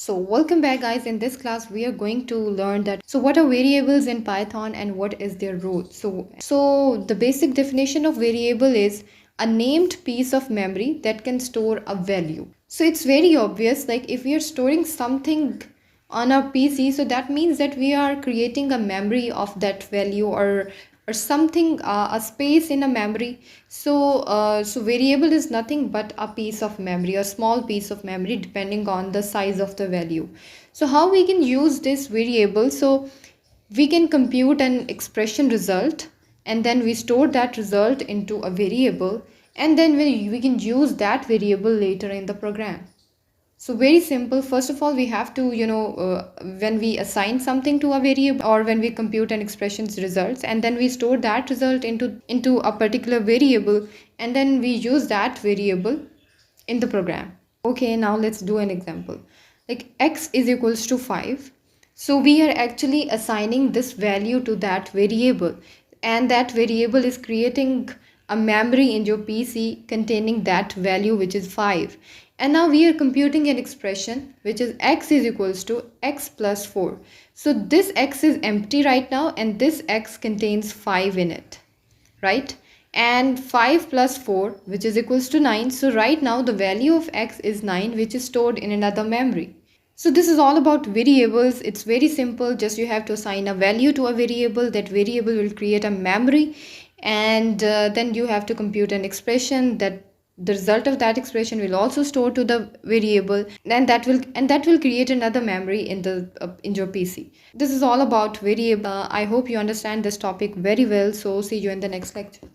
So welcome back guys. In this class we are going to learn that what are variables in Python and what is their role. So the basic definition of variable is a named piece of memory that can store a value. So it's very obvious, like if we are storing something on our PC, so that means that we are creating a memory of that value or something, a space in a memory. So variable is nothing but a piece of memory, a small piece of memory depending on the size of the value. So how we can use this variable? So we can compute an expression result, and then we store that result into a variable, and then we can use that variable later in the program. So very simple. First of all, we have to, when we assign something to a variable or when we compute an expression's results, and then we store that result into a particular variable, and then we use that variable in the program. Okay, now let's do an example. Like x is equals to 5. So we are actually assigning this value to that variable, and that variable is creating a memory in your PC containing that value, which is 5. And now we are computing an expression which is x is equals to x plus 4. So this x is empty right now, and this x contains 5 in it, right? And 5 plus 4, which is equals to 9. So right now the value of x is 9, which is stored in another memory. So this is all about variables. It's very simple. Just you have to assign a value to a variable. That variable will create a memory, and then you have to compute an expression that the result of that expression will also store to the variable, and that will create another memory in the in your PC. This is all about variable. I hope you understand this topic very well. So see you in the next lecture.